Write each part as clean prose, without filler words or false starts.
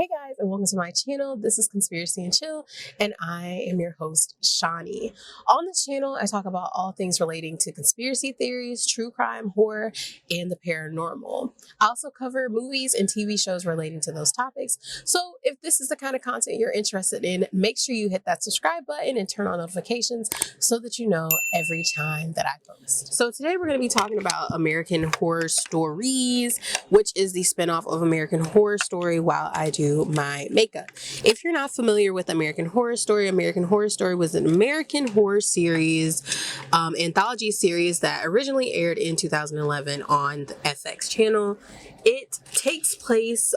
Hey guys, and welcome to my channel. This is Conspiracy and Chill, and I am your host, Shawnee. On this channel, I talk about all things relating to conspiracy theories, true crime, horror, and the paranormal. I also cover movies and TV shows relating to those topics. So if this is the kind of content you're interested in, make sure you hit that subscribe button and turn on notifications so that you know every time that I post. So today we're going to be talking about American Horror Stories, which is the spinoff of American Horror Story while I do my makeup. If you're not familiar with American Horror Story was an American horror series, anthology series that originally aired in 2011 on the FX channel. It takes place,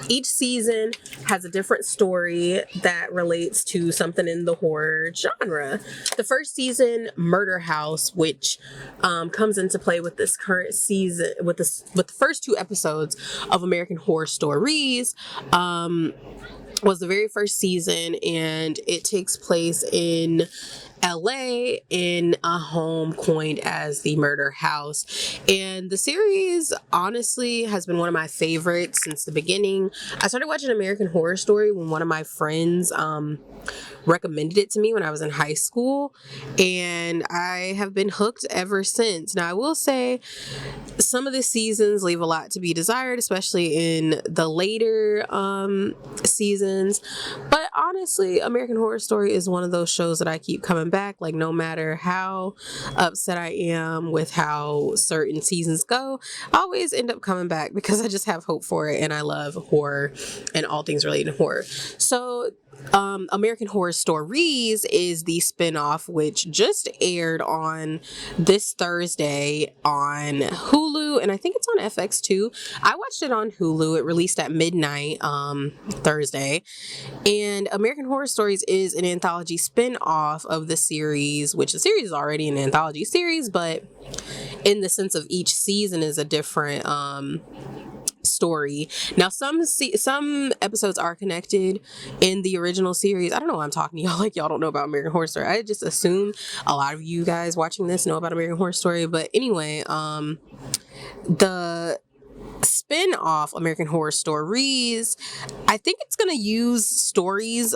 each season has a different story that relates to something in the horror genre. The first season, Murder House, which comes into play with this current season, with the first two episodes of American Horror Stories, was the very first season, and it takes place in LA in a home coined as the Murder House. And the series honestly has been one of my favorites since the beginning. I started watching American Horror Story when one of my friends recommended it to me when I was in high school, and I have been hooked ever since. Now, I will say some of the seasons leave a lot to be desired, especially in the later seasons, but honestly, American Horror Story is one of those shows that I keep coming back. Like, no matter how upset I am with how certain seasons go, I always end up coming back because I just have hope for it, and I love horror and all things related to horror. So American Horror Stories is the spinoff, which just aired on this Thursday on Hulu, and I think it's on FX too. I watched it on Hulu. It released at midnight Thursday, and American Horror Stories is an anthology spinoff of the series, which the series is already an anthology series, but in the sense of each season is a different story. Now, some episodes are connected in the original series. I don't know why I'm talking to y'all like y'all don't know about American Horror Story. I just assume a lot of you guys watching this know about American Horror Story. But anyway, the spin-off American Horror Stories, I think it's gonna use stories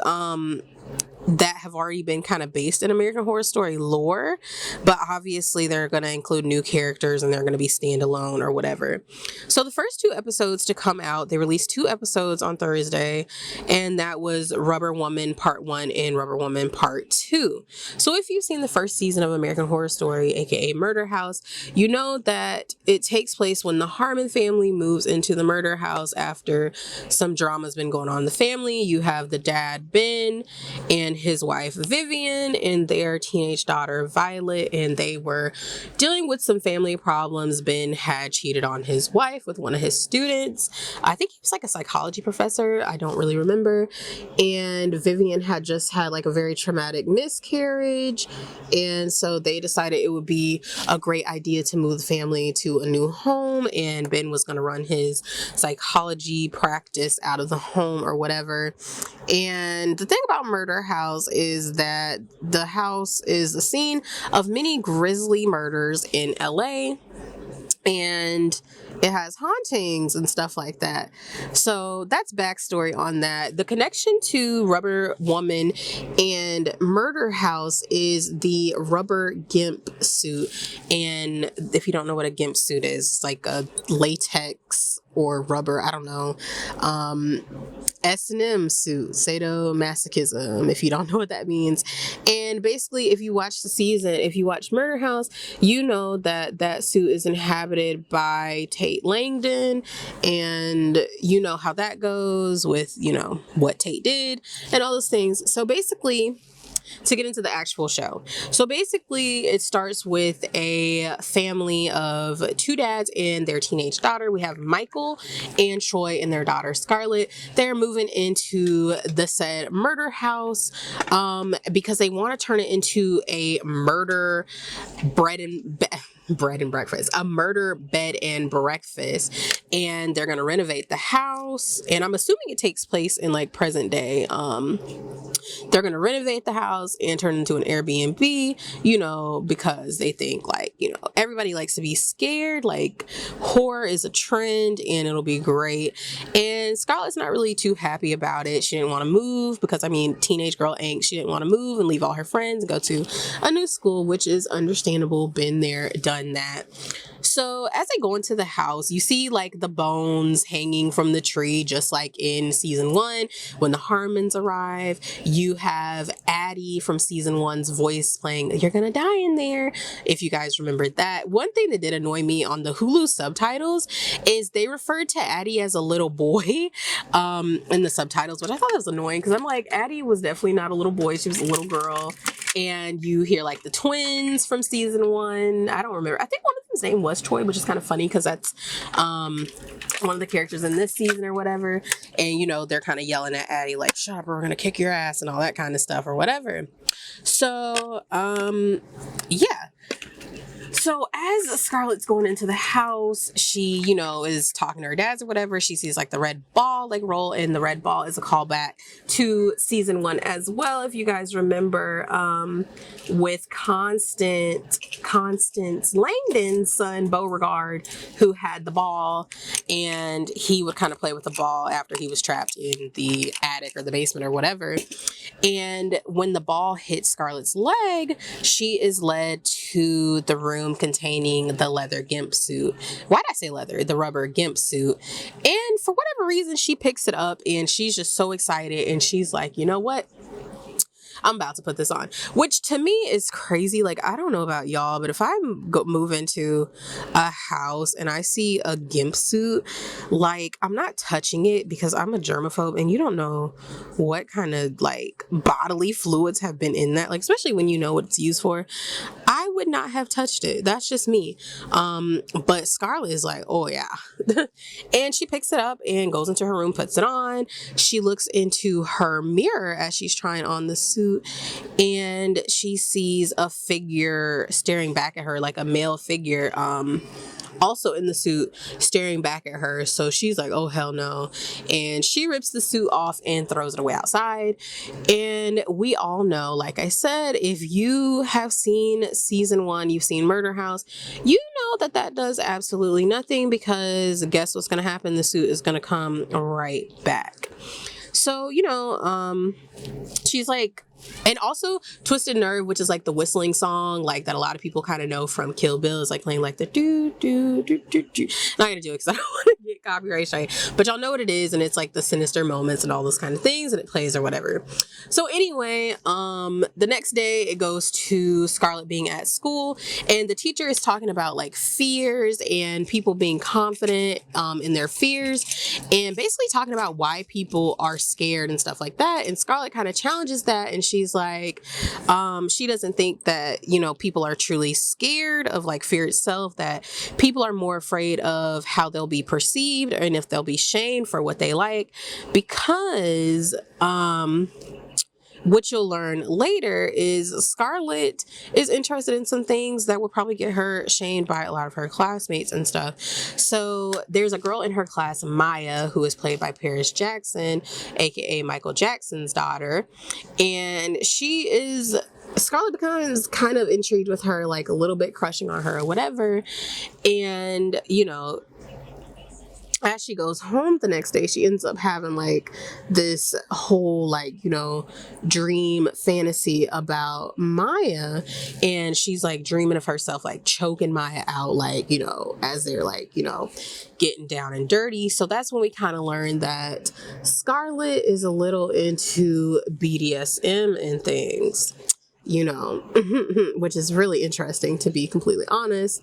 that have already been kind of based in American Horror Story lore, but obviously they're going to include new characters and they're going to be standalone or whatever. So the first two episodes to come out, they released 2 episodes on Thursday, and that was Rubber Woman Part 1 and Rubber Woman Part 2. So if you've seen the first season of American Horror Story, aka Murder House, you know that it takes place when the Harmon family moves into the murder house after some drama's been going on in the family. You have the dad, Ben, and his wife Vivian and their teenage daughter Violet, and they were dealing with some family problems. Ben had cheated on his wife with one of his students. I think he was like a psychology professor, I don't really remember. And Vivian had just had like a very traumatic miscarriage, and so they decided it would be a great idea to move the family to a new home, and Ben was going to run his psychology practice out of the home or whatever. And the thing about Murder House is that the house is the scene of many grisly murders in LA, and it has hauntings and stuff like that. So that's backstory on that. The connection to Rubber Woman and Murder House is the rubber gimp suit. And if you don't know what a gimp suit is, it's like a latex or rubber, I don't know, S&M suit, sadomasochism, if you don't know what that means. And basically, if you watch the season, if you watch Murder House, you know that that suit is inhabited by Tate Langdon, and you know how that goes with, you know, what Tate did and all those things. So basically, to get into the actual show. So basically, it starts with a family of 2 dads and their teenage daughter. We have Michael and Troy and their daughter Scarlett. They're moving into the said murder house because they want to turn it into a murder a murder bed and breakfast, and they're gonna renovate the house, and I'm assuming it takes place in like present day. They're going to renovate the house and turn it into an Airbnb, you know, because they think like, you know, everybody likes to be scared. Like horror is a trend and it'll be great. And Scarlett's not really too happy about it. She didn't want to move because, I mean, teenage girl angst. She didn't want to move and leave all her friends and go to a new school, which is understandable. Been there, done that. So as they go into the house, you see like the bones hanging from the tree, just like in season 1 when the Harmons arrive. You have Addie from season 1's voice playing "You're Gonna Die in There," if you guys remembered that. One thing that did annoy me on the Hulu subtitles is they referred to Addie as a little boy in the subtitles, which I thought was annoying because I'm like, Addie was definitely not a little boy. She was a little girl. And you hear like the twins from season 1. I don't remember. I think one of them's name was Troy, which is kind of funny because that's one of the characters in this season or whatever. And, you know, they're kind of yelling at Addie like, "Shut up, or we're going to kick your ass," and all that kind of stuff or whatever. So, yeah. So as Scarlett's going into the house, she, you know, is talking to her dads or whatever. She sees like the red ball like roll, and the red ball is a callback to season 1 as well. If you guys remember, with Constance Langdon's son Beauregard, who had the ball, and he would kind of play with the ball after he was trapped in the attic or the basement or whatever. And when the ball hits Scarlett's leg, she is led to the room containing the leather gimp suit. Why did I say leather? The rubber gimp suit. And for whatever reason, she picks it up and she's just so excited. And she's like, you know what? I'm about to put this on, which to me is crazy. Like, I don't know about y'all, but if I move into a house and I see a gimp suit, like, I'm not touching it because I'm a germaphobe and you don't know what kind of like bodily fluids have been in that. Like, especially when you know what it's used for. I would not have touched it. That's just me. But Scarlett is like, oh yeah. And she picks it up and goes into her room, puts it on. She looks into her mirror as she's trying on the suit, and she sees a figure staring back at her, like a male figure, also in the suit, staring back at her. So she's like, oh hell no. And she rips the suit off and throws it away outside. And we all know, like I said, if you have seen season 1, you've seen Murder House, you know that does absolutely nothing, because guess what's going to happen? The suit is going to come right back. So, you know, she's like, and also Twisted Nerve, which is like the whistling song, like that a lot of people kind of know from Kill Bill, is like playing like the do do do do do. Not gonna do it because I don't want to get copyright strike, but y'all know what it is, and it's like the sinister moments and all those kind of things, and it plays or whatever. So anyway, the next day it goes to Scarlett being at school, and the teacher is talking about like fears and people being confident in their fears, and basically talking about why people are scared and stuff like that. And Scarlett kind of challenges that, and she's like, she doesn't think that, you know, people are truly scared of like fear itself, that people are more afraid of how they'll be perceived and if they'll be shamed for what they like, because what you'll learn later is Scarlett is interested in some things that will probably get her shamed by a lot of her classmates and stuff. So there's a girl in her class, Maya, who is played by Paris Jackson, aka Michael Jackson's daughter, and Scarlett becomes kind of intrigued with her, like a little bit crushing on her or whatever. And, you know, as she goes home the next day, she ends up having like this whole like, you know, dream fantasy about Maya, and she's like dreaming of herself like choking Maya out, like, you know, as they're like, you know, getting down and dirty. So that's when we kind of learn that Scarlett is a little into BDSM and things, you know, which is really interesting, to be completely honest.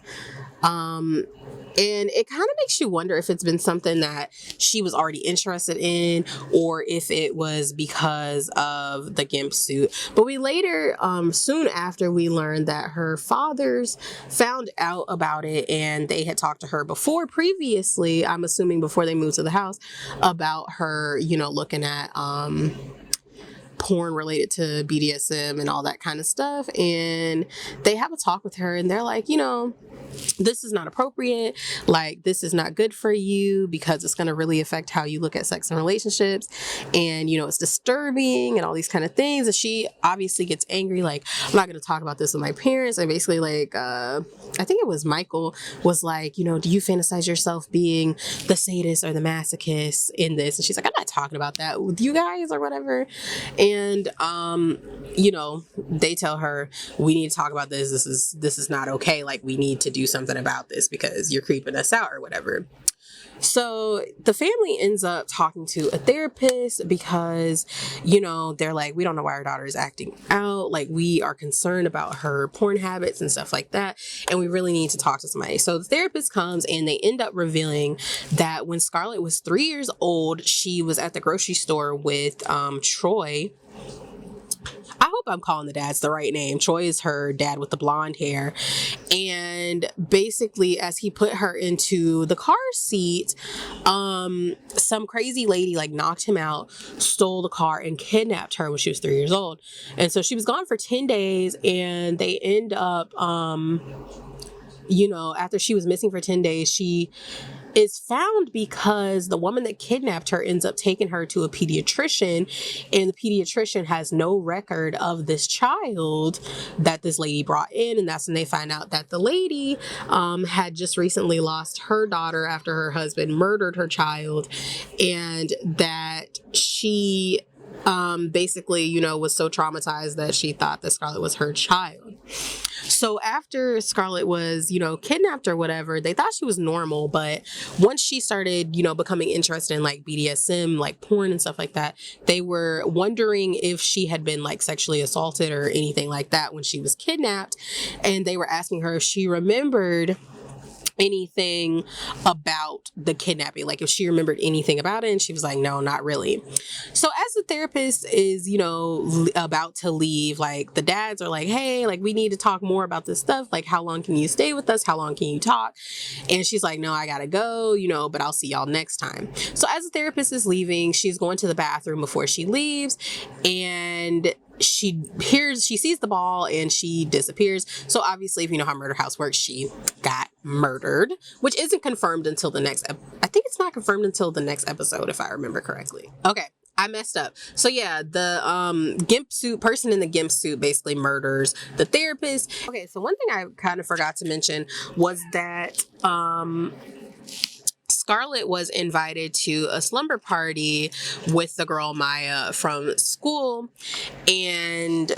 And it kind of makes you wonder if it's been something that she was already interested in, or if it was because of the gimp suit. But we later, soon after, we learned that her fathers found out about it, and they had talked to her previously, I'm assuming before they moved to the house, about her, you know, looking at porn related to BDSM and all that kind of stuff. And they have a talk with her, and they're like, this is not appropriate. Like, this is not good for you because it's going to really affect how you look at sex and relationships. And, it's disturbing and all these kind of things. And she obviously gets angry. Like, I'm not going to talk about this with my parents. And basically, like, I think it was Michael was like, do you fantasize yourself being the sadist or the masochist in this? And she's like, I'm not talking about that with you guys or whatever. And, they tell her, we need to talk about this. This is not okay. Like, we need to do something about this because you're creeping us out or whatever. So the family ends up talking to a therapist because, they're like, we don't know why our daughter is acting out. Like, we are concerned about her porn habits and stuff like that. And we really need to talk to somebody. So the therapist comes, and they end up revealing that when Scarlett was 3 years old, she was at the grocery store with Troy. I hope I'm calling the dads the right name. Troy is her dad with the blonde hair. And basically, as he put her into the car seat, some crazy lady like knocked him out, stole the car, and kidnapped her when she was 3 years old. And so she was gone for 10 days, and they end up, after she was missing for 10 days, she is found because the woman that kidnapped her ends up taking her to a pediatrician, and the pediatrician has no record of this child that this lady brought in. And that's when they find out that the lady had just recently lost her daughter after her husband murdered her child, and that she basically, was so traumatized that she thought that Scarlett was her child. So after Scarlett was, kidnapped or whatever, they thought she was normal. But once she started, becoming interested in like BDSM, like porn and stuff like that, they were wondering if she had been like sexually assaulted or anything like that when she was kidnapped. And they were asking her if she remembered anything about the kidnapping, like if she remembered anything about it, and she was like, no, not really. So as the therapist is about to leave, like the dads are like, hey, like we need to talk more about this stuff, like how long can you stay with us, how long can you talk? And she's like, no, I gotta go, but I'll see y'all next time. So as the therapist is leaving, she's going to the bathroom before she leaves, and she sees the ball and she disappears. So obviously, if you know how Murder House works, she got murdered, which isn't confirmed until the next I think it's not confirmed until the next episode, if I remember correctly. Okay, I messed up. So yeah, the gimp suit person in the gimp suit basically murders the therapist. Okay, so one thing I kind of forgot to mention was that Scarlett was invited to a slumber party with the girl Maya from school, and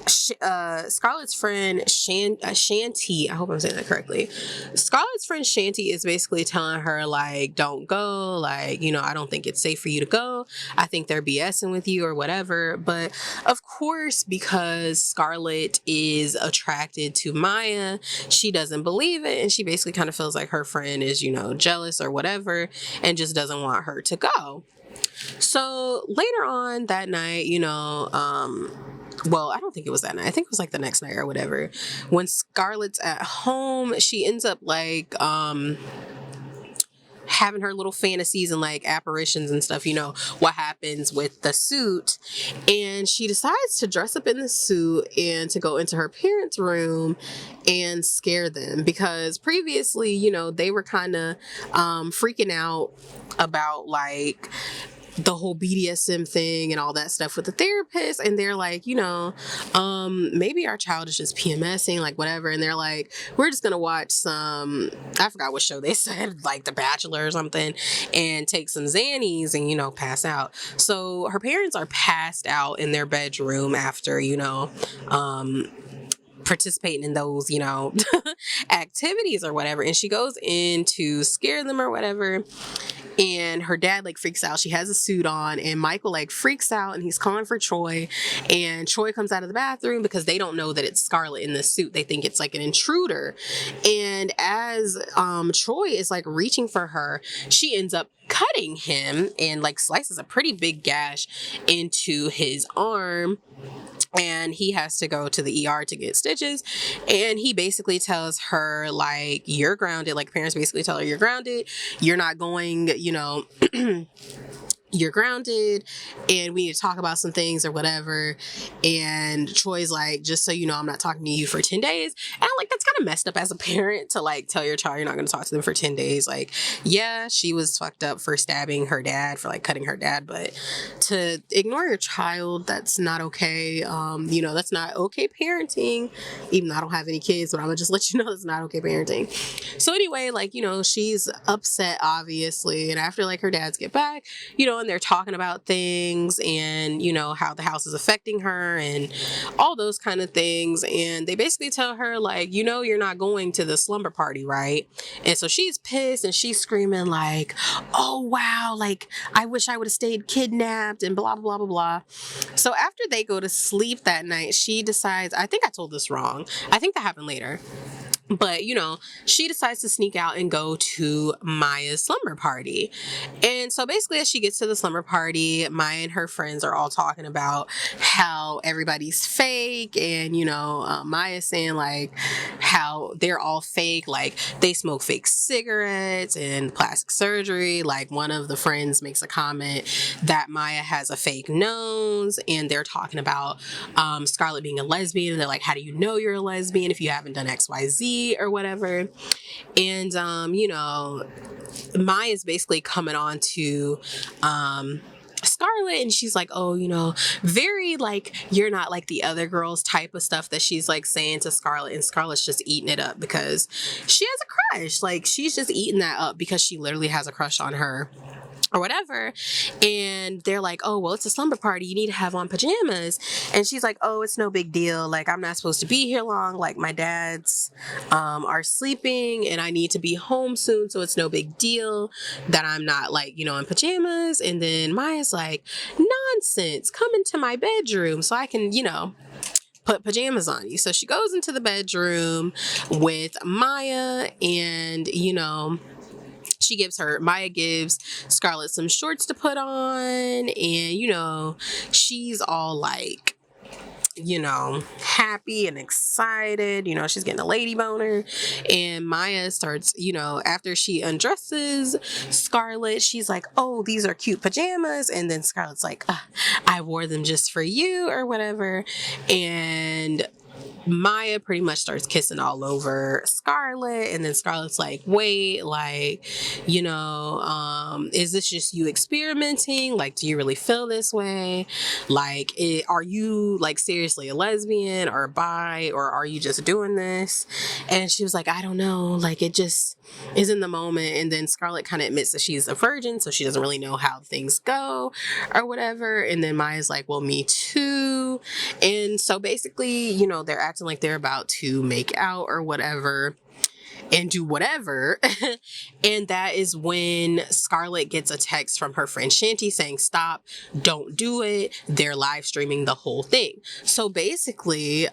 Scarlett's friend Shanti, I hope I'm saying that correctly. Scarlett's friend Shanti is basically telling her, like, don't go, like, I don't think it's safe for you to go. I think they're BSing with you or whatever. But of course, because Scarlett is attracted to Maya, she doesn't believe it, and she basically kind of feels like her friend is, jealous or whatever, and just doesn't want her to go. So later on that night, well, I don't think it was that night. I think it was like the next night or whatever. When Scarlett's at home, she ends up like having her little fantasies and like apparitions and stuff, what happens with the suit. And she decides to dress up in the suit and to go into her parents' room and scare them, because previously, they were kind of freaking out about like the whole BDSM thing and all that stuff with the therapist. And they're like, maybe our child is just PMSing, like whatever. And they're like, we're just going to watch some, I forgot what show they said, like The Bachelor or something, and take some Xannies and, pass out. So her parents are passed out in their bedroom after, participating in those, activities or whatever. And she goes in to scare them or whatever. And her dad like freaks out. She has a suit on, and Michael like freaks out, and he's calling for Troy. And Troy comes out of the bathroom because they don't know that it's Scarlett in the suit. They think it's like an intruder. And as Troy is like reaching for her, she ends up cutting him and like slices a pretty big gash into his arm. And he has to go to the ER to get stitches. And he basically tells her, like, you're grounded. Like, parents basically tell her, you're grounded. You're not going, you're grounded and we need to talk about some things or whatever. And Troy's like, just so you know, I'm not talking to you for 10 days. And I'm like, that's kind of messed up as a parent to like tell your child you're not going to talk to them for 10 days. Like, yeah, she was fucked up for stabbing her dad, for like cutting her dad, but to ignore your child, that's not okay. That's not okay parenting, even though I don't have any kids, but I'm gonna just let you know that's not okay parenting. So anyway, like, she's upset obviously. And after like her dads get back, and they're talking about things and, how the house is affecting her and all those kind of things. And they basically tell her, like, you're not going to the slumber party, right? And so she's pissed and she's screaming, like, oh, wow, like, I wish I would have stayed kidnapped and blah, blah, blah, blah. So after they go to sleep that night, she decides, I think I told this wrong. I think that happened later. But, she decides to sneak out and go to Maya's slumber party. And so basically, as she gets to the slumber party, Maya and her friends are all talking about how everybody's fake. And, Maya's saying, like, how they're all fake. Like, they smoke fake cigarettes and plastic surgery. Like, one of the friends makes a comment that Maya has a fake nose. And they're talking about Scarlett being a lesbian. And they're like, how do you know you're a lesbian if you haven't done XYZ? Or whatever. And Maya's basically coming on to Scarlett, and she's like, oh, very like, you're not like the other girls type of stuff that she's like saying to Scarlett. And Scarlett's just eating it up because she has a crush. Like, she's just eating that up because she literally has a crush on her or whatever. And they're like, oh, well, it's a slumber party, you need to have on pajamas. And she's like, oh, it's no big deal, like, I'm not supposed to be here long, like, my dads are sleeping and I need to be home soon, so it's no big deal that I'm not, like, in pajamas. And then Maya's like, nonsense, come into my bedroom so I can, put pajamas on you. So she goes into the bedroom with Maya and, Maya gives Scarlett some shorts to put on, and, she's all like, happy and excited, she's getting a lady boner. And Maya starts, after she undresses Scarlett, she's like, oh, these are cute pajamas. And then Scarlett's like, I wore them just for you or whatever. And Maya pretty much starts kissing all over Scarlett, and then Scarlett's like, wait, like, is this just you experimenting? Like, do you really feel this way? Like, are you like seriously a lesbian or a bi, or are you just doing this? And she was like, I don't know, like, it just is in the moment. And then Scarlett kind of admits that she's a virgin, so she doesn't really know how things go or whatever. And then Maya's like, well, me too. And so basically, they're acting like they're about to make out or whatever and do whatever. And that is when Scarlett gets a text from her friend Shanti saying, stop, don't do it. They're live streaming the whole thing. So basically,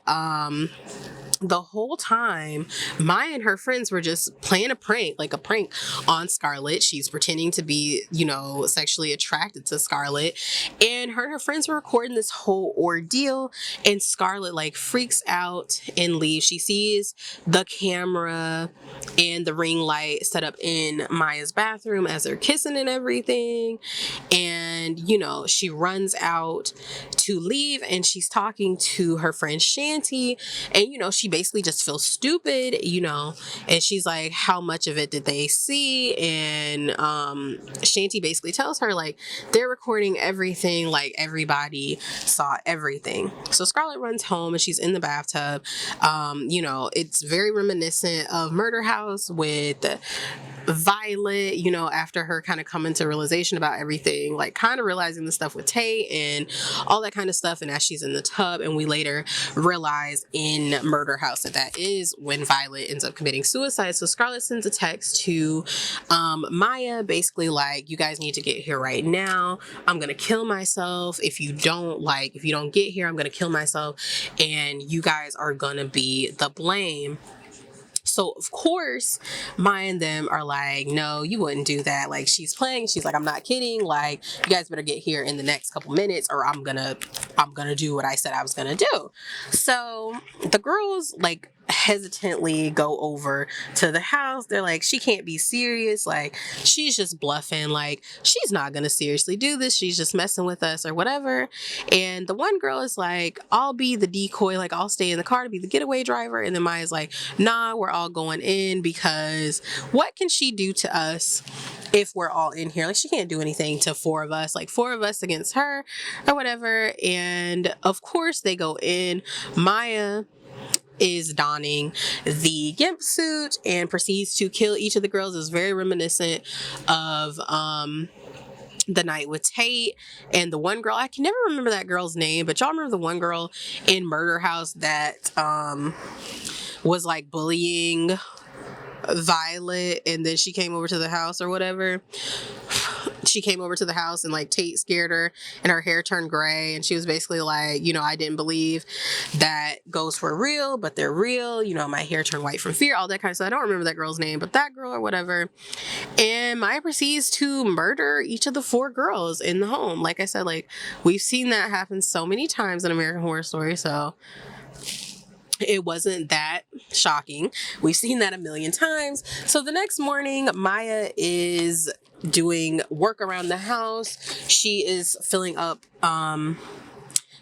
the whole time, Maya and her friends were just playing a prank on Scarlett. She's pretending to be, sexually attracted to Scarlett. And her and her friends were recording this whole ordeal. And Scarlett, like, freaks out and leaves. She sees the camera and the ring light set up in Maya's bathroom as they're kissing and everything. And, she runs out to leave, and she's talking to her friend Shanti. And, she basically just feels stupid, and she's like, how much of it did they see? And Shanti basically tells her, like, they're recording everything, like, everybody saw everything. So Scarlett runs home and she's in the bathtub. It's very reminiscent of Murder House with Violet, after her kind of coming to realization about everything, like kind of realizing the stuff with Tay and all that kind of stuff. And as she's in the tub, and we later realize in Murder House that is when Violet ends up committing suicide. So Scarlett sends a text to Maya, basically like, you guys need to get here right now. I'm going to kill myself. If you don't get here, I'm going to kill myself. And you guys are going to be the blame. So, of course, Maya and them are like, no, you wouldn't do that. Like, she's playing. She's like, I'm not kidding. Like, you guys better get here in the next couple minutes, or I'm gonna do what I said I was gonna do. So the girls, like, hesitantly go over to the house. They're like, she can't be serious, like she's just bluffing, like she's not gonna seriously do this, she's just messing with us or whatever. And the one girl is like, I'll be the decoy, like I'll stay in the car to be the getaway driver. And then Maya's like, nah, we're all going in, because what can she do to us if we're all in here? Like she can't do anything to four of us, like four of us against her or whatever. And of course they go in. Maya is donning the gimp suit and proceeds to kill each of the girls. Is very reminiscent of the night with Tate and the one girl. I can never remember that girl's name, but y'all remember the one girl in Murder House that was like bullying Violet, and then she came over to the house or whatever. She came over to the house and like Tate scared her and her hair turned gray, and she was basically like, you know, I didn't believe that ghosts were real, but they're real, you know, my hair turned white from fear, all that kind of stuff. I don't remember that girl's name, but that girl or whatever. And Maya proceeds to murder each of the four girls in the home. Like I said, like we've seen that happen so many times in American Horror Story, so it wasn't that shocking. We've seen that a million times. So the next morning, Maya is doing work around the house. She is filling up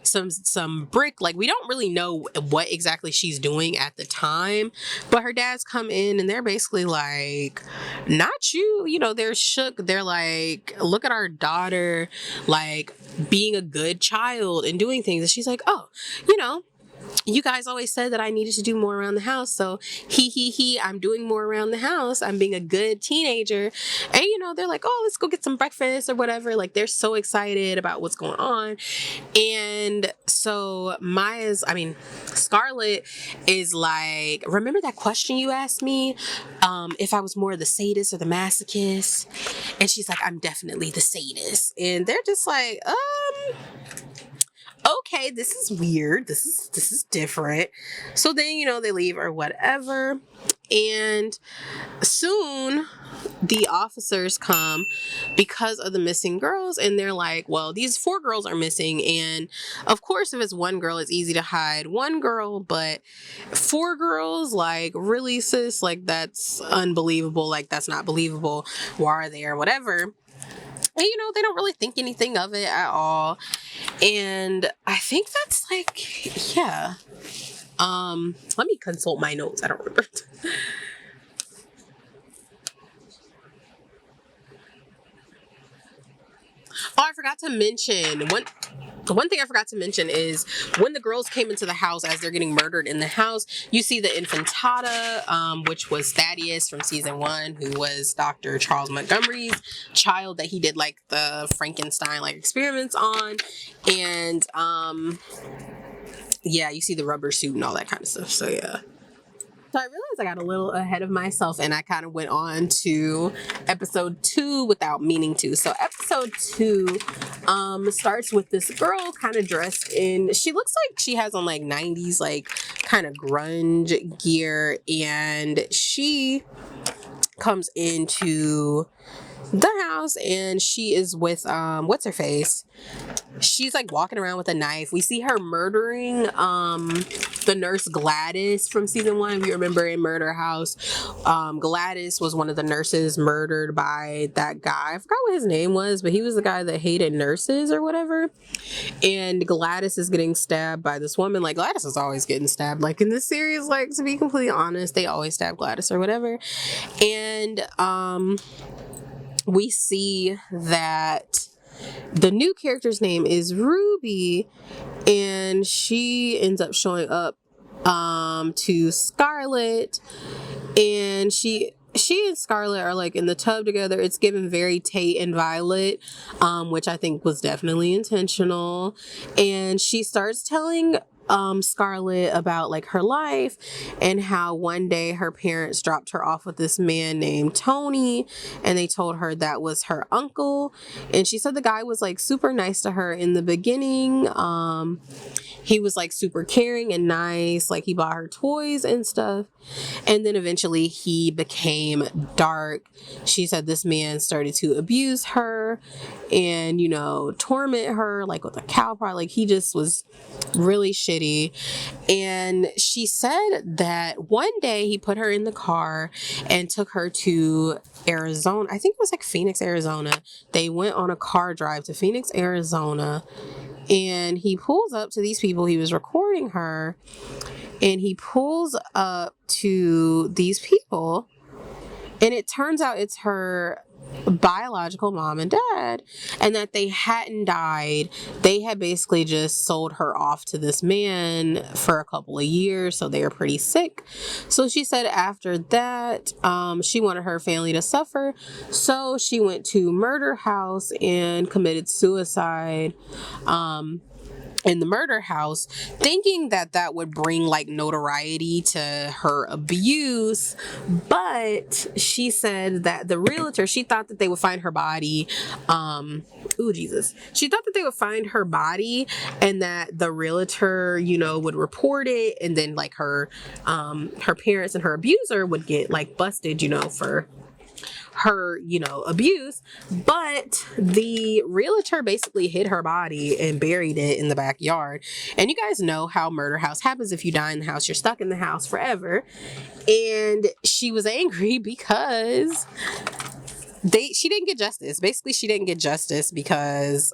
some brick. Like we don't really know what exactly she's doing at the time, but her dad's come in and they're basically like, not you, you know, they're shook. They're like, look at our daughter like being a good child and doing things. And she's like, oh, you know, you guys always said that I needed to do more around the house, so I'm doing more around the house. I'm being a good teenager. And you know, they're like, oh, let's go get some breakfast or whatever. Like they're so excited about what's going on. And so Scarlett is like, remember that question you asked me, if I was more the sadist or the masochist? And she's like, I'm definitely the sadist. And they're just like, okay, this is weird. This is different. So then, you know, they leave or whatever. And soon the officers come because of the missing girls, and they're like, well, these four girls are missing, and of course if it's one girl it's easy to hide one girl, but four girls, like really, sis, like that's unbelievable, like that's not believable, why are they or whatever. And, you know, they don't really think anything of it at all. And I think that's like, yeah. Let me consult my notes. I don't remember. Oh, I forgot to mention one thing I forgot to mention is when the girls came into the house as they're getting murdered in the house, you see the infantata, which was Thaddeus from season 1, who was Dr. Charles Montgomery's child that he did like the Frankenstein like experiments on. And yeah, you see the rubber suit and all that kind of stuff. So yeah. So I realized I got a little ahead of myself and I kind of went on to episode 2 without meaning to. So episode 2 starts with this girl kind of dressed in, she looks like she has on like 90s like kind of grunge gear, and she comes into the house and she is with what's her face, she's like walking around with a knife. We see her murdering the nurse Gladys from season 1. If you remember in Murder House, Gladys was one of the nurses murdered by that guy. I forgot what his name was, but he was the guy that hated nurses or whatever. And Gladys is getting stabbed by this woman. Like Gladys is always getting stabbed, like in this series, like to be completely honest, they always stab Gladys or whatever. And we see that the new character's name is Ruby, and she ends up showing up to Scarlett, and she and Scarlett are like in the tub together. It's given very Tate and Violet, which I think was definitely intentional. And she starts telling Scarlett about like her life and how one day her parents dropped her off with this man named Tony, and they told her that was her uncle. And she said the guy was like super nice to her in the beginning. He was like super caring and nice, like he bought her toys and stuff. And then eventually he became dark. She said this man started to abuse her and, you know, torment her like with a cow prod. Like he just was really shitty. And she said that one day he put her in the car and took her to Arizona. I think it was like Phoenix, Arizona. They went on a car drive to Phoenix, Arizona. And he pulls up to these people. He was recording her. And he pulls up to these people. And it turns out it's her biological mom and dad, and that they hadn't died. They had basically just sold her off to this man for a couple of years, so they were pretty sick. So she said after that, she wanted her family to suffer, so she went to murder house and committed suicide. In the murder house, thinking that that would bring like notoriety to her abuse. But she said that the realtor, she thought that they would find her body. She thought that they would find her body and that the realtor, would report it, and then like her parents and her abuser would get like busted, for her, abuse. But the realtor basically hid her body and buried it in the backyard. And you guys know how murder house happens. If you die in the house, you're stuck in the house forever. And she was angry because she didn't get justice. Basically, she didn't get justice because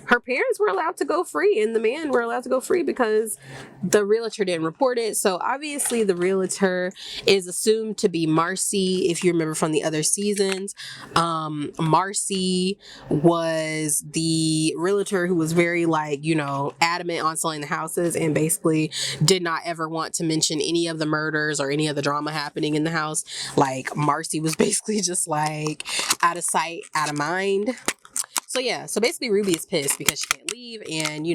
her parents were allowed to go free and the man were allowed to go free because the realtor didn't report it. So obviously the realtor is assumed to be Marcy. If you remember from the other seasons, Marcy was the realtor who was very adamant on selling the houses and basically did not ever want to mention any of the murders or any of the drama happening in the house. Like Marcy was basically just like out of sight, out of mind. So basically Ruby is pissed because she can't leave, and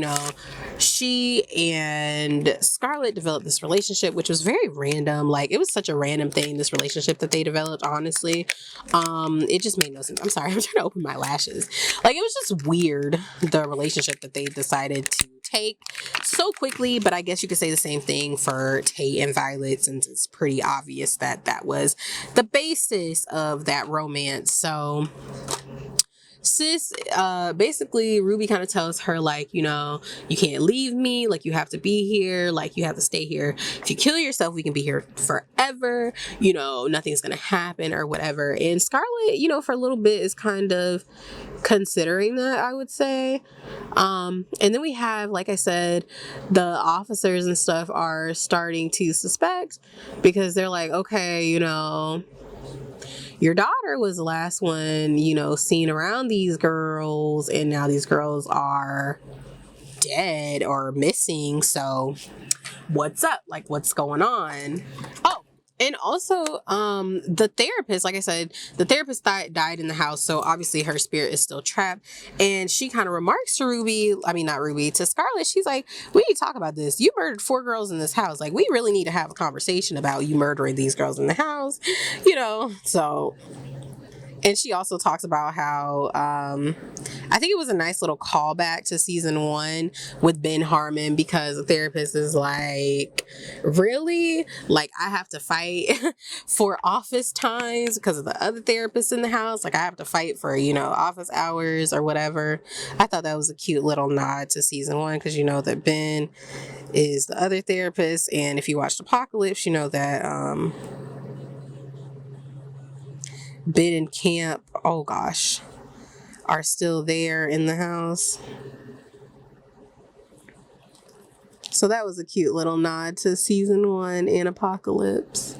she and Scarlett developed this relationship, which was very random. Like, it was such a random thing, this relationship that they developed, honestly. It just made no sense. I'm sorry, I'm trying to open my lashes. Like, it was just weird, the relationship that they decided to take so quickly. But I guess you could say the same thing for Tate and Violet, since it's pretty obvious that that was the basis of that romance. So sis, basically Ruby kind of tells her, like, you can't leave me, like, you have to be here, like, you have to stay here. If you kill yourself, we can be here forever, nothing's gonna happen or whatever. And Scarlett, for a little bit is kind of considering that, I would say. And then we have, like I said, the officers and stuff are starting to suspect, because they're like, okay, your daughter was the last one, seen around these girls, and now these girls are dead or missing. So what's up? Like, what's going on? Oh, and also, the therapist, like I said, the therapist died in the house. So obviously her spirit is still trapped. And she kind of remarks to to Scarlett. She's like, we need to talk about this. You murdered 4 girls in this house. Like, we really need to have a conversation about you murdering these girls in the house, so. And she also talks about how, I think it was a nice little callback to season 1 with Ben Harmon, because the therapist is like, really? Like, I have to fight for office times because of the other therapists in the house? Like, I have to fight for, office hours or whatever. I thought that was a cute little nod to season 1, because that Ben is the other therapist. And if you watched Apocalypse, you know that, Ben and Camp, oh gosh, are still there in the house. So that was a cute little nod to season 1 in Apocalypse.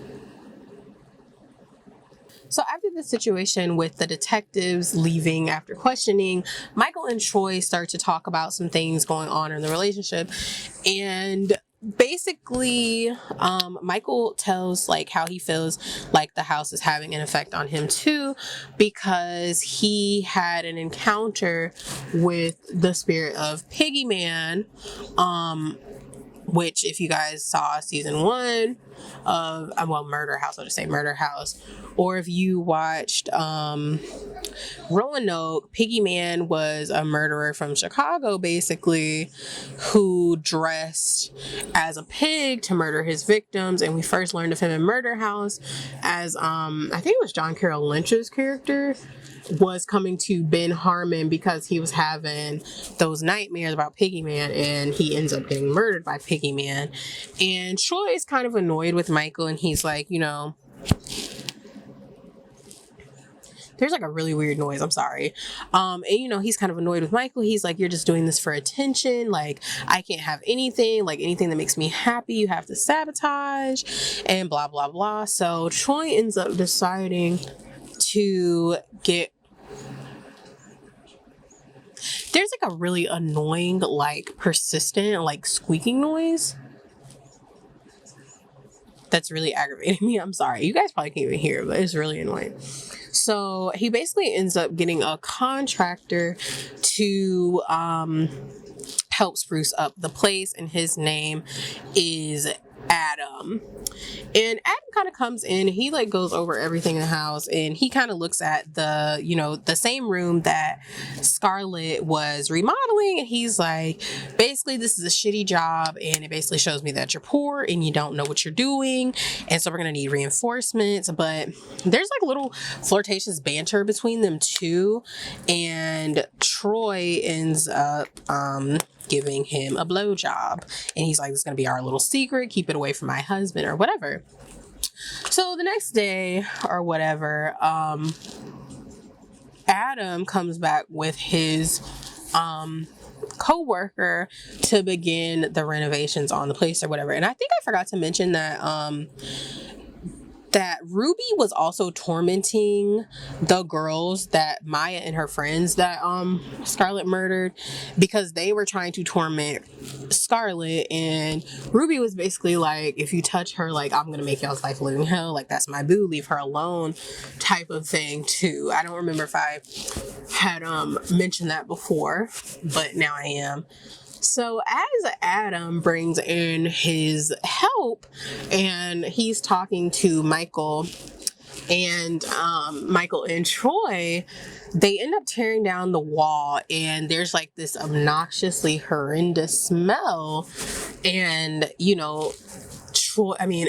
So after the situation with the detectives leaving after questioning, Michael and Troy start to talk about some things going on in the relationship. And basically, Michael tells how he feels like the house is having an effect on him too, because he had an encounter with the spirit of Piggy Man, which, if you guys saw season 1 of Murder House, I'll just say Murder House, or if you watched Roanoke, Piggy Man was a murderer from Chicago, basically, who dressed as a pig to murder his victims. And we first learned of him in Murder House as I think it was John Carroll Lynch's character. was coming to Ben Harmon because he was having those nightmares about Piggy Man, and he ends up getting murdered by Piggy Man. And Troy is kind of annoyed with Michael, and he's like, there's like a really weird noise. I'm sorry. And he's kind of annoyed with Michael. He's like, you're just doing this for attention. Like, I can't have anything that makes me happy. You have to sabotage and blah, blah, blah. So Troy ends up deciding to get, there's like a really annoying, like persistent, like squeaking noise that's really aggravating me. I'm sorry. You guys probably can't even hear it, but it's really annoying. So he basically ends up getting a contractor to help spruce up the place, and his name is Adam. And Adam kind of comes in, he like goes over everything in the house, and he kind of looks at the same room that Scarlett was remodeling, and he's like, basically this is a shitty job, and it basically shows me that you're poor and you don't know what you're doing, and so we're gonna need reinforcements. But there's like little flirtatious banter between them too, and Troy ends up giving him a blowjob, and he's like, this is gonna be our little secret, keep it away from my husband or whatever. So the next day or whatever, Adam comes back with his co-worker to begin the renovations on the place or whatever. And I think I forgot to mention that that Ruby was also tormenting the girls, that Maya and her friends that Scarlett murdered, because they were trying to torment Scarlett, and Ruby was basically like, if you touch her, like, I'm gonna make y'all's life a living hell, like, that's my boo, leave her alone, type of thing too. I don't remember if I had mentioned that before, but now I am. So as Adam brings in his help, and he's talking to Michael and Troy, they end up tearing down the wall, and there's like this obnoxiously horrendous smell, and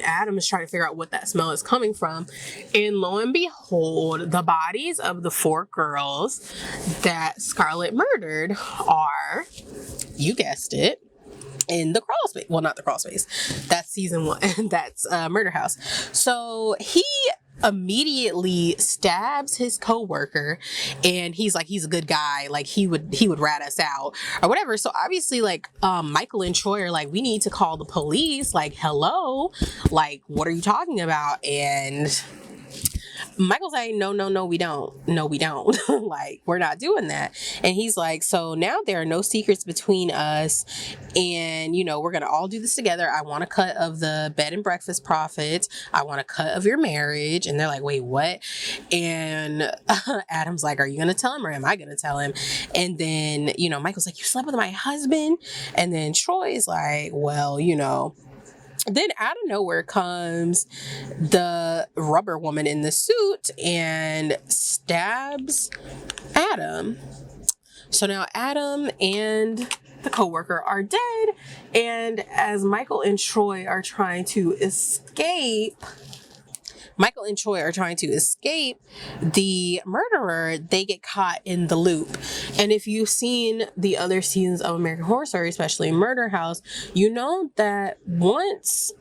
Adam is trying to figure out what that smell is coming from, and lo and behold, the bodies of the 4 girls that Scarlett murdered are, you guessed it, in the crawl space. Well, not the crawl space. That's season 1. That's Murder House. So he immediately stabs his co-worker, and he's like, he's a good guy, like he would rat us out or whatever. So obviously, like, Michael and Troy are like, we need to call the police, like, hello, like, what are you talking about? And Michael's like, no, we don't. Like, we're not doing that. And he's like, so now there are no secrets between us, and we're gonna all do this together. I want a cut of the bed and breakfast profits. I want a cut of your marriage. And they're like, wait, what? And Adam's like, are you gonna tell him, or am I gonna tell him? And then Michael's like, you slept with my husband? And then Troy's like, well, then out of nowhere comes the rubber woman in the suit and stabs Adam. So now Adam and the co-worker are dead, and as Michael and Troy are trying to escape the murderer, they get caught in the loop. And if you've seen the other seasons of American Horror Story, especially Murder House, you know that once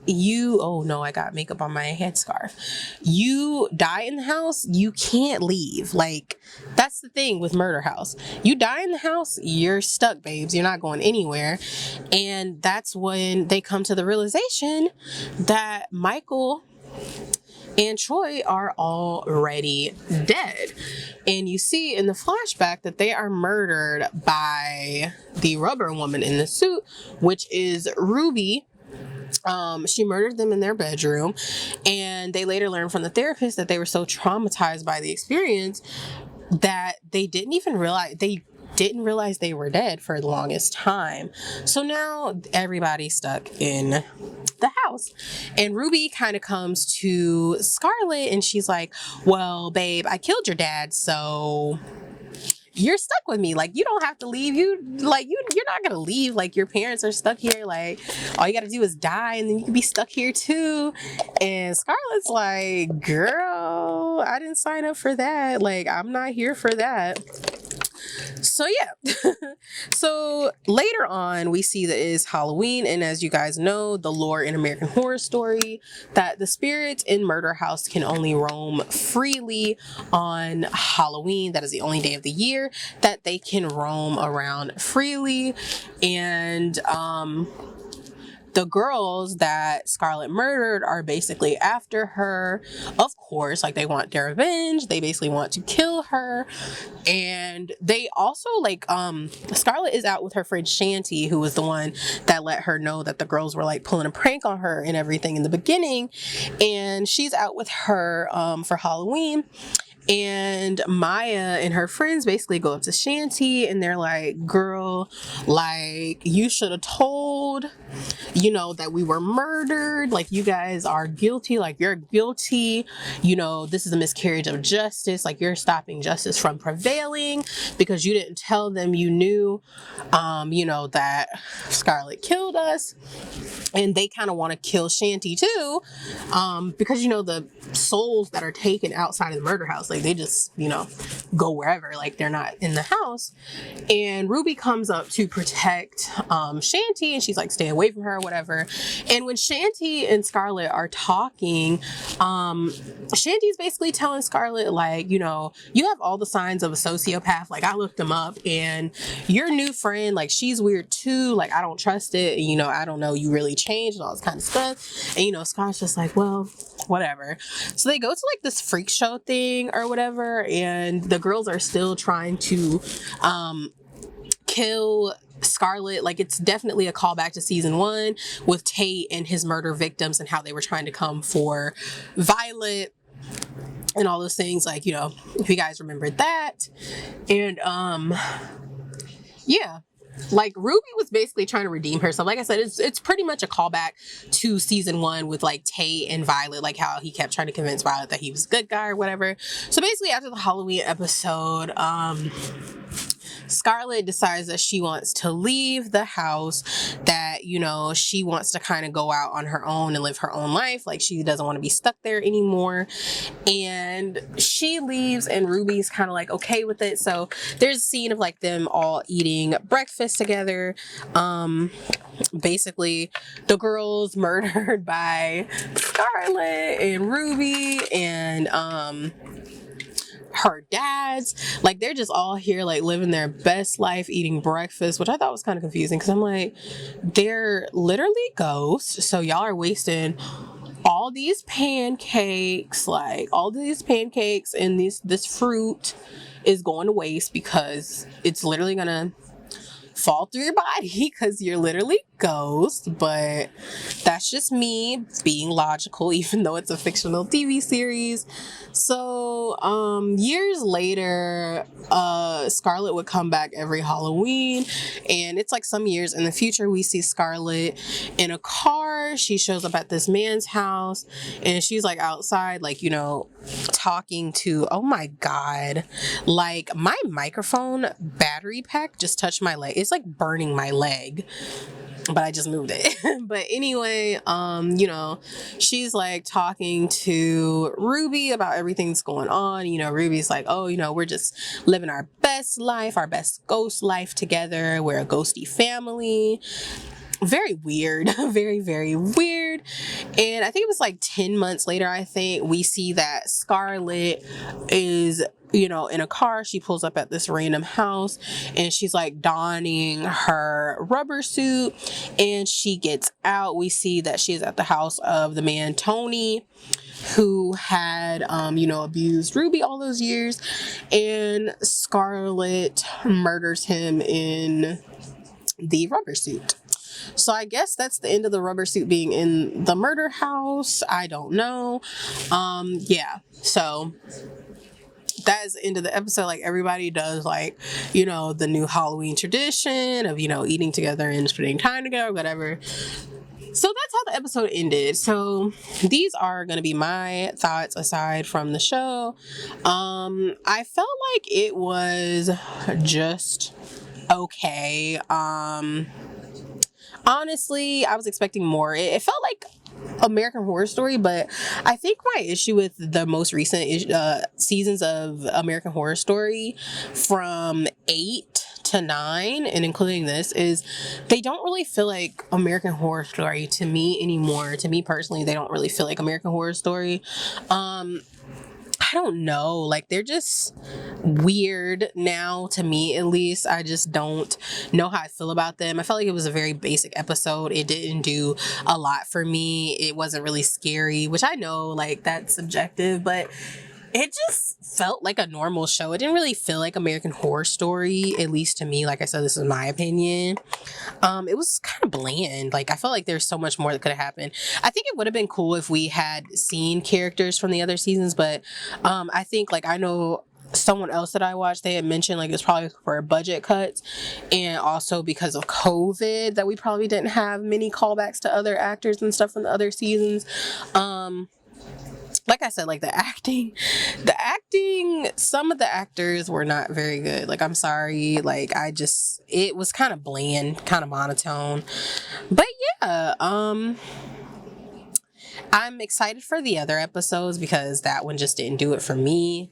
I got makeup on my headscarf. You die in the house, you can't leave. Like, that's the thing with Murder House. You die in the house, you're stuck, babes. You're not going anywhere. And that's when they come to the realization that Michael and Troy are already dead. And you see in the flashback that they are murdered by the rubber woman in the suit, which is Ruby. She murdered them in their bedroom, and they later learned from the therapist that they were so traumatized by the experience that they didn't realize they were dead for the longest time. So now everybody's stuck in the house, and Ruby kind of comes to Scarlett, and she's like, well, babe, I killed your dad, so you're stuck with me. Like, you don't have to leave. You're not gonna leave. Like, your parents are stuck here. Like, all you gotta do is die, and then you can be stuck here too. And Scarlett's like, girl, I didn't sign up for that. Like, I'm not here for that. So yeah. So later on, we see that it is Halloween, and as you guys know, the lore in American Horror Story, that the spirits in Murder House can only roam freely on Halloween. That is the only day of the year that they can roam around freely. And the girls that Scarlett murdered are basically after her, of course. Like, they want their revenge. They basically want to kill her. And they also, like, Scarlett is out with her friend Shanty, who was the one that let her know that the girls were, like, pulling a prank on her and everything in the beginning. And she's out with her for Halloween. And Maya and her friends basically go up to Shanty, and they're like, girl, like, you should have told, that we were murdered. Like, you guys are guilty. Like, you're guilty. This is a miscarriage of justice. Like, you're stopping justice from prevailing because you didn't tell them you knew, that Scarlett killed us. And they kind of want to kill Shanty too, because, the souls that are taken outside of the murder house, like, they just, go wherever. Like, they're not in the house. And Ruby comes up to protect Shanty, and she's like, stay away from her or whatever. And when Shanty and Scarlett are talking, Shanty's basically telling Scarlett, like, you have all the signs of a sociopath. Like, I looked them up, and your new friend, like, she's weird too. Like, I don't trust it. And, I don't know, you really changed and all this kind of stuff. And, Scarlett's just like, well, whatever. So they go to, like, this freak show thing or whatever, and the girls are still trying to kill Scarlett. Like, it's definitely a callback to season 1 with Tate and his murder victims and how they were trying to come for Violet and all those things. Like, if you guys remember that. And yeah, like, Ruby was basically trying to redeem herself. Like I said, it's pretty much a callback to season 1 with, like, Tate and Violet, like how he kept trying to convince Violet that he was a good guy or whatever. So basically, after the Halloween episode, Scarlett decides that she wants to leave the house, that, she wants to kind of go out on her own and live her own life. Like, she doesn't want to be stuck there anymore. And she leaves, and Ruby's kind of like okay with it. So there's a scene of, like, them all eating breakfast together. Basically, the girls murdered by Scarlett and Ruby and her dad's, like, they're just all here, like, living their best life, eating breakfast, which I thought was kind of confusing because I'm like, they're literally ghosts, so y'all are wasting all these pancakes, and this fruit is going to waste because it's literally gonna fall through your body because you're literally ghosts. But that's just me being logical, even though it's a fictional TV series. So years later, Scarlett would come back every Halloween, and it's like some years in the future, we see Scarlett in a car. She shows up at this man's house, and she's like outside, like, talking to, oh my god, like, my microphone battery pack just touched my leg. It's like burning my leg, but I just moved it. But anyway, she's like talking to Ruby about everything that's going on. Ruby's like, oh, we're just living our best life, our best ghost life together. We're a ghosty family. Very weird. Very, very weird. And I think it was like 10 months later, I think, we see that Scarlett is, in a car. She pulls up at this random house, and she's like donning her rubber suit, and she gets out. We see that she's at the house of the man Tony, who had, abused Ruby all those years, and Scarlett murders him in the rubber suit. So I guess that's the end of the rubber suit being in the murder house. I don't know. Yeah. So that is the end of the episode. Like, everybody does, like, the new Halloween tradition of, eating together and spending time together, whatever. So that's how the episode ended. So these are going to be my thoughts aside from the show. I felt like it was just okay. Honestly, I was expecting more. It felt like American Horror Story, but I think my issue with the most recent seasons of American Horror Story from 8 to 9 and including this is they don't really feel like American Horror Story to me anymore. To me personally, they don't really feel like American Horror Story. I don't know, like they're just weird now to me, at least. I just don't know how I feel about them. I felt like it was a very basic episode. It didn't do a lot for me. It wasn't really scary, which I know like that's subjective, but it just felt like a normal show. It didn't really feel like American Horror Story, at least to me. Like I said, this is my opinion. It was kind of bland. Like I felt like there's so much more that could have happened. I think it would have been cool if we had seen characters from the other seasons, but I think like I know someone else that I watched, they had mentioned like it's probably for budget cuts and also because of COVID that we probably didn't have many callbacks to other actors and stuff from the other seasons. Like I said, like the acting, some of the actors were not very good. Like, I'm sorry. Like, it was kind of bland, kind of monotone. But yeah, I'm excited for the other episodes because that one just didn't do it for me.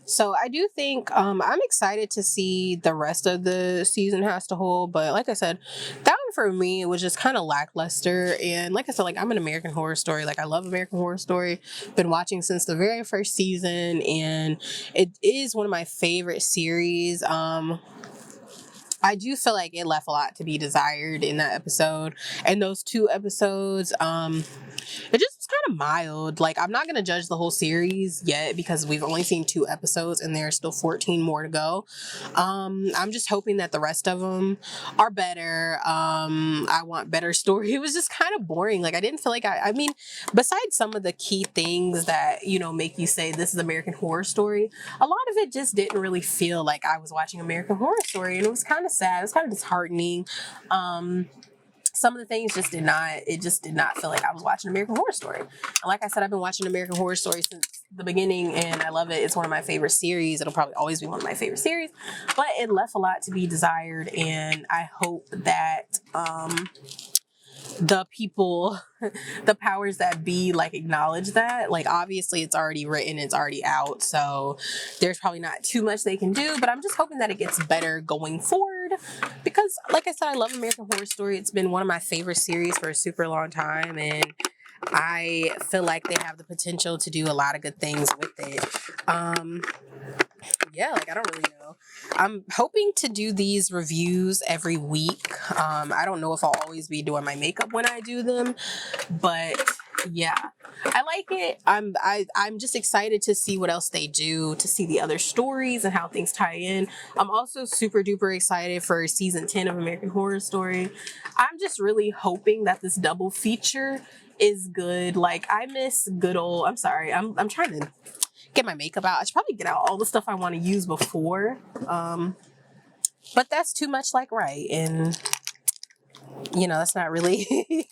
So I do think I'm excited to see the rest of the season has to hold, but like I said, that one for me was just kind of lackluster. And like I said, like I'm an American Horror Story. Like I love American Horror Story. Been watching since the very first season, and it is one of my favorite series. I do feel like it left a lot to be desired in that episode. And those 2 episodes, it just was kind of mild. Like, I'm not going to judge the whole series yet because we've only seen 2 episodes and there's still 14 more to go. I'm just hoping that the rest of them are better. I want better story. It was just kind of boring. Like, I didn't feel like I mean, besides some of the key things that, you know, make you say this is American Horror Story, a lot of it just didn't really feel like I was watching American Horror Story, and it was kind of sad. It was kind of disheartening. Some of the things just did not feel like I was watching American Horror Story. And like I said, I've been watching American Horror Story since the beginning, and I love it. It's one of my favorite series. It'll probably always be one of my favorite series, but it left a lot to be desired, and I hope that the people, the powers that be, like acknowledge that. Like obviously it's already written, it's already out, so there's probably not too much they can do, but I'm just hoping that it gets better going forward because like I said, I love American Horror Story. It's been one of my favorite series for a super long time, and I feel like they have the potential to do a lot of good things with it. Yeah, like I don't really know. I'm hoping to do these reviews every week. I don't know if I'll always be doing my makeup when I do them, but yeah, I like it. I'm just excited to see what else they do, to see the other stories and how things tie in. I'm also super duper excited for season 10 of American Horror Story. I'm just really hoping that this double feature is good. Like I miss good old. I'm sorry. I'm trying to get my makeup out. I should probably get out all the stuff I want to use before. But that's too much like right. And you know, that's not really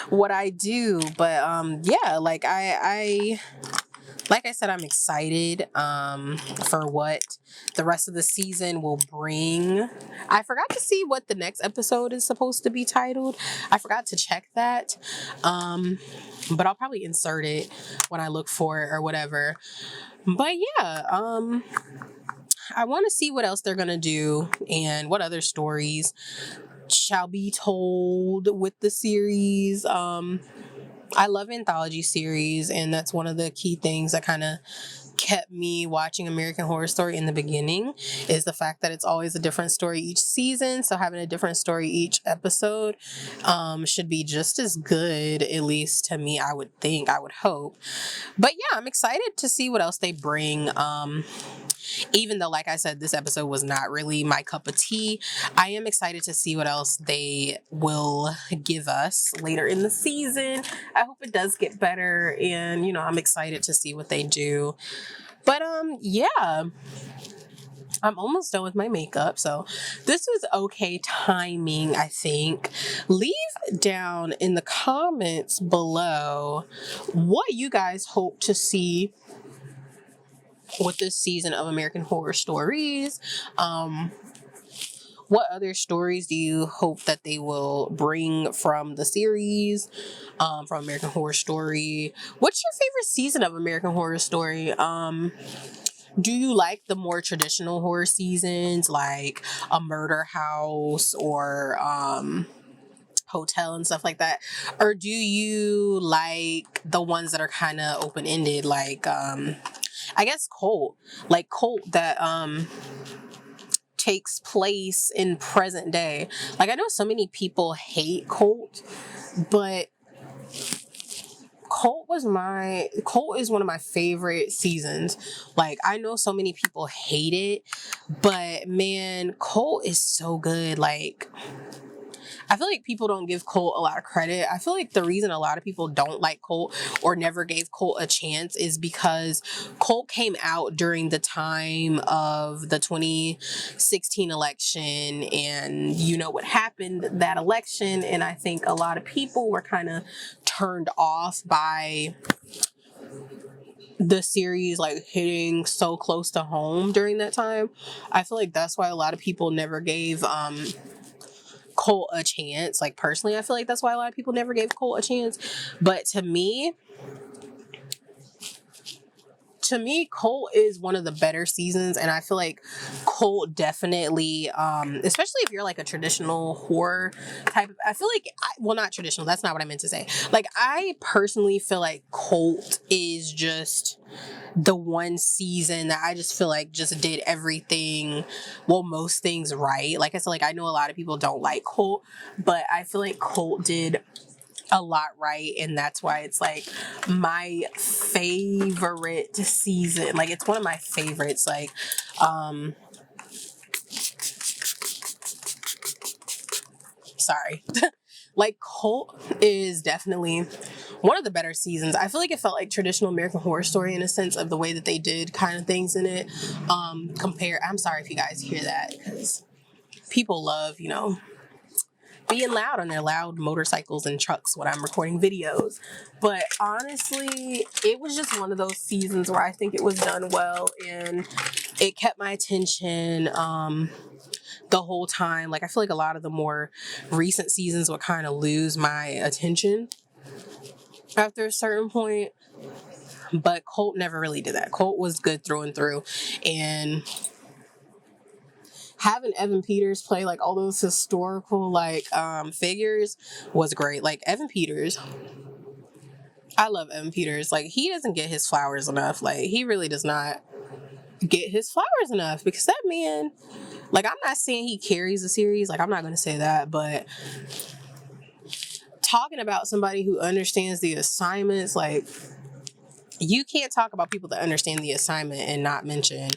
what I do. But yeah, like like I said, I'm excited for what the rest of the season will bring. I forgot to see what the next episode is supposed to be titled. I forgot to check that. But I'll probably insert it when I look for it or whatever. But yeah, I want to see what else they're going to do and what other stories shall be told with the series. I love anthology series, and that's one of the key things that kind of kept me watching American Horror Story in the beginning is the fact that it's always a different story each season. So having a different story each episode should be just as good, at least to me, I would think, I would hope. But yeah, I'm excited to see what else they bring. Even though, like I said, this episode was not really my cup of tea, I am excited to see what else they will give us later in the season. I hope it does get better, and, you know, I'm excited to see what they do. But, yeah. I'm almost done with my makeup, so this was okay timing, I think. Leave down in the comments below what you guys hope to see with this season of American Horror Stories. What other stories do you hope that they will bring from the series, from American Horror Story? What's your favorite season of American Horror Story? Do you like the more traditional horror seasons, like a murder house or hotel and stuff like that? Or do you like the ones that are kind of open-ended, like I guess Cult, like Cult that takes place in present day? Like, I know so many people hate Cult, but Cult is one of my favorite seasons. Like, I know so many people hate it, but man, Cult is so good. Like, I feel like people don't give Cult a lot of credit. I feel like the reason a lot of people don't like Cult or never gave Cult a chance is because Cult came out during the time of the 2016 election, and you know what happened that election, and I think a lot of people were kind of turned off by the series like hitting so close to home during that time. I feel like that's why a lot of people never gave Cult a chance. Like, personally, I feel like that's why a lot of people never gave Cult a chance. But to me, Cult is one of the better seasons, and I feel like Cult definitely, especially if you're like a traditional horror type of, I feel like, well, not traditional, that's not what I meant to say. Like, I personally feel like Cult is just the one season that I just feel like just did everything, well, most things right. Like I said, like, I know a lot of people don't like Cult, but I feel like Cult did a lot right, and that's why it's like my favorite season. Like, it's one of my favorites. Like, sorry. Like, Cult is definitely one of the better seasons. I feel like it felt like traditional American Horror Story in a sense of the way that they did kind of things in it. I'm sorry if you guys hear that, because people love, being loud on their loud motorcycles and trucks when I'm recording videos. But honestly, it was just one of those seasons where I think it was done well, and it kept my attention the whole time. Like, I feel like a lot of the more recent seasons would kind of lose my attention after a certain point, but Colt never really did that. Colt was good through and through, and having Evan Peters play like all those historical like figures was great. Like, Evan Peters, I love Evan Peters. Like, he doesn't get his flowers enough. Like, he really does not get his flowers enough, because that man, like, I'm not saying he carries the series, like, I'm not going to say that, but talking about somebody who understands the assignments, like, you can't talk about people that understand the assignment and not mention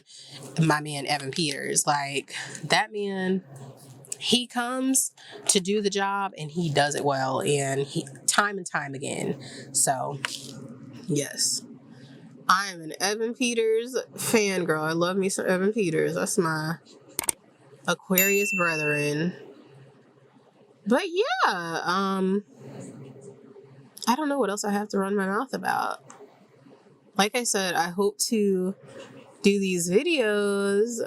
my man Evan Peters. Like, that man, he comes to do the job and he does it well, and he time and time again. So yes, I'm an Evan Peters fangirl. I love me some Evan Peters. That's my Aquarius brethren. But yeah, I don't know what else I have to run my mouth about. Like I said, I hope to do these videos.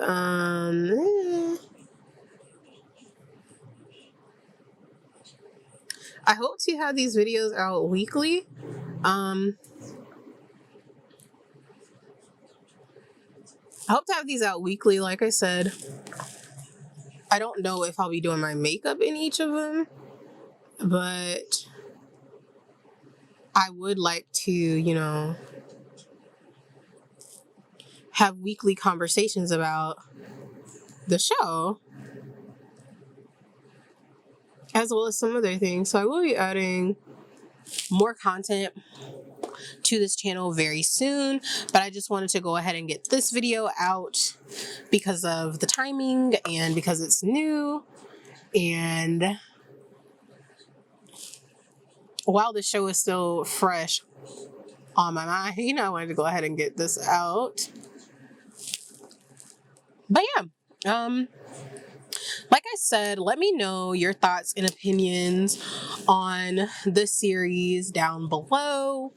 I hope to have these videos out weekly. I hope to have these out weekly. Like I said, I don't know if I'll be doing my makeup in each of them, but I would like to, have weekly conversations about the show, as well as some other things. So I will be adding more content to this channel very soon, but I just wanted to go ahead and get this video out because of the timing and because it's new. And while the show is still fresh on my mind, I wanted to go ahead and get this out. But yeah, like I said, let me know your thoughts and opinions on the series down below.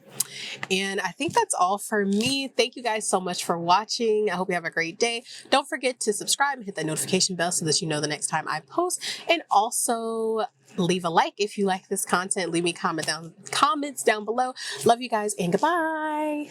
And I think that's all for me. Thank you guys so much for watching. I hope you have a great day. Don't forget to subscribe and hit that notification bell so that you know the next time I post. And also leave a like if you like this content. Leave me comments down below. Love you guys and goodbye.